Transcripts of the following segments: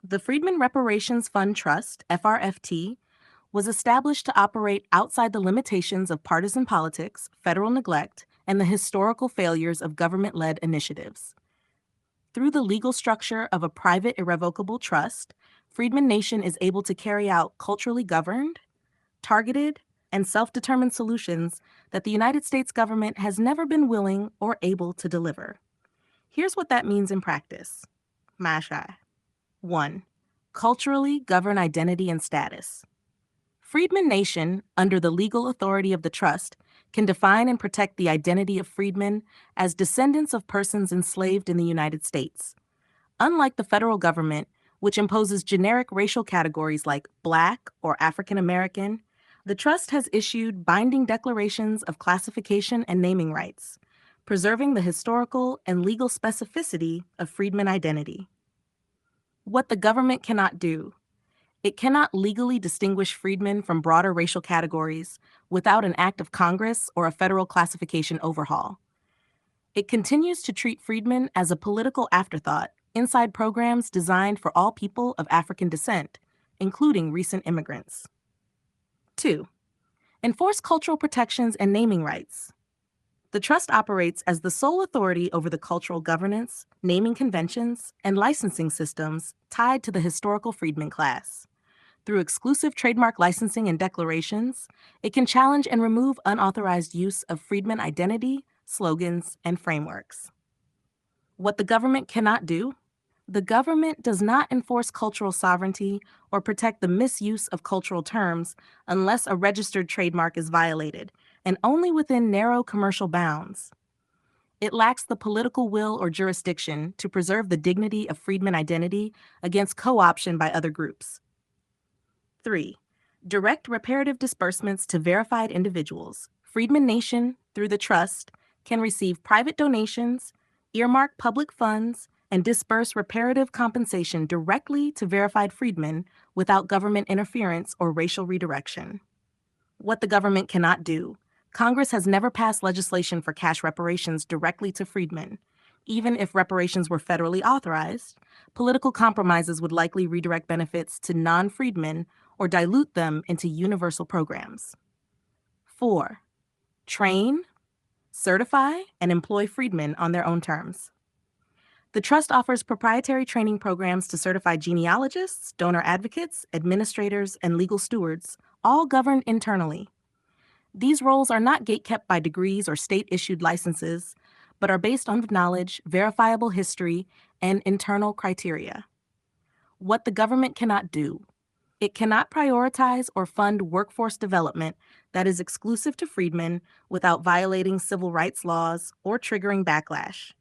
The Freedmen Reparations Fund Trust, FRFT, was established to operate outside the limitations of partisan politics, federal neglect, and the historical failures of government-led initiatives. Through the legal structure of a private irrevocable trust, Freedmen Nation is able to carry out culturally governed, targeted, and self-determined solutions that the United States government has never been willing or able to deliver. Here's what that means in practice. Mashai. 1. Culturally govern identity and status. Freedmen Nation, under the legal authority of the trust, can define and protect the identity of freedmen as descendants of persons enslaved in the United States. Unlike the federal government, which imposes generic racial categories like Black or African American, the trust has issued binding declarations of classification and naming rights, preserving the historical and legal specificity of freedmen identity. What the government cannot do. It cannot legally distinguish freedmen from broader racial categories without an act of Congress or a federal classification overhaul. It continues to treat freedmen as a political afterthought inside programs designed for all people of African descent, including recent immigrants. 2. Enforce cultural protections and naming rights. The trust operates as the sole authority over the cultural governance, naming conventions, and licensing systems tied to the historical freedmen class. Through exclusive trademark licensing and declarations, it can challenge and remove unauthorized use of freedmen identity, slogans, and frameworks. What the government cannot do. The government does not enforce cultural sovereignty or protect the misuse of cultural terms unless a registered trademark is violated, and only within narrow commercial bounds. It lacks the political will or jurisdiction to preserve the dignity of freedmen identity against co-option by other groups. 3. Direct reparative disbursements to verified individuals. Freedmen Nation, through the trust, can receive private donations, earmark public funds, and disperse reparative compensation directly to verified freedmen without government interference or racial redirection. What the government cannot do. Congress has never passed legislation for cash reparations directly to freedmen. Even if reparations were federally authorized, political compromises would likely redirect benefits to non-freedmen or dilute them into universal programs. 4. Train, certify, and employ freedmen on their own terms. The trust offers proprietary training programs to certify genealogists, donor advocates, administrators, and legal stewards, all governed internally. These roles are not gatekept by degrees or state-issued licenses, but are based on knowledge, verifiable history, and internal criteria. What the government cannot do. It cannot prioritize or fund workforce development that is exclusive to freedmen without violating civil rights laws or triggering backlash.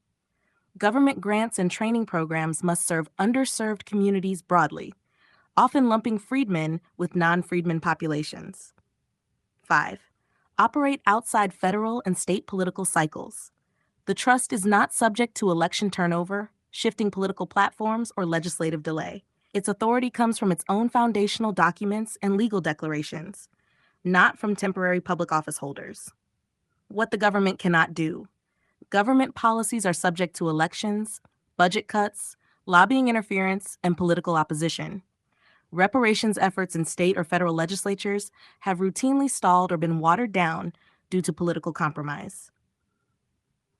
Government grants and training programs must serve underserved communities broadly, often lumping freedmen with non-freedmen populations. 5. Operate outside federal and state political cycles. The trust is not subject to election turnover, shifting political platforms, or legislative delay. Its authority comes from its own foundational documents and legal declarations, not from temporary public office holders. What the government cannot do. Government policies are subject to elections, budget cuts, lobbying interference, and political opposition. Reparations efforts in state or federal legislatures have routinely stalled or been watered down due to political compromise.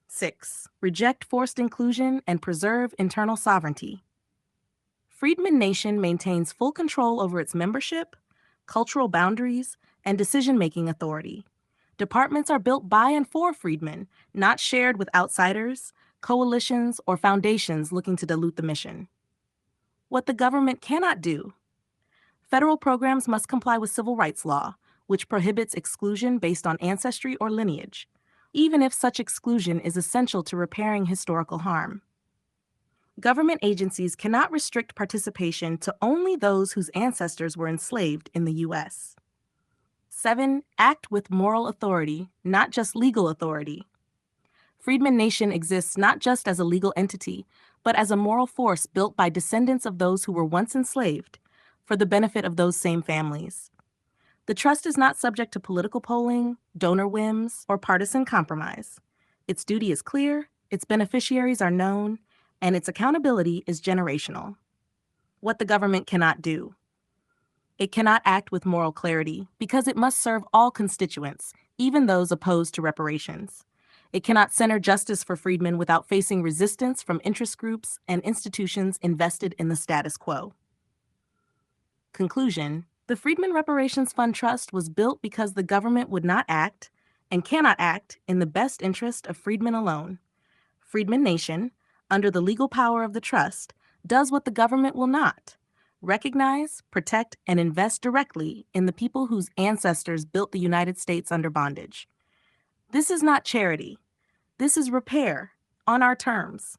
6. Reject forced inclusion and preserve internal sovereignty. Freedmen Nation maintains full control over its membership, cultural boundaries, and decision-making authority. Departments are built by and for freedmen, not shared with outsiders, coalitions, or foundations looking to dilute the mission. What the government cannot do. Federal programs must comply with civil rights law, which prohibits exclusion based on ancestry or lineage, even if such exclusion is essential to repairing historical harm. Government agencies cannot restrict participation to only those whose ancestors were enslaved in the U.S. 7. Act with moral authority, not just legal authority. Freedmen Nation exists not just as a legal entity, but as a moral force built by descendants of those who were once enslaved, for the benefit of those same families. The trust is not subject to political polling, donor whims, or partisan compromise. Its duty is clear, its beneficiaries are known, and its accountability is generational. What the government cannot do. It cannot act with moral clarity because it must serve all constituents, even those opposed to reparations. It cannot center justice for freedmen without facing resistance from interest groups and institutions invested in the status quo. Conclusion: the Freedmen Reparations Fund Trust was built because the government would not act and cannot act in the best interest of freedmen alone. Freedmen Nation, under the legal power of the trust, does what the government will not: recognize, protect, and invest directly in the people whose ancestors built the United States under bondage. This is not charity. This is repair, on our terms.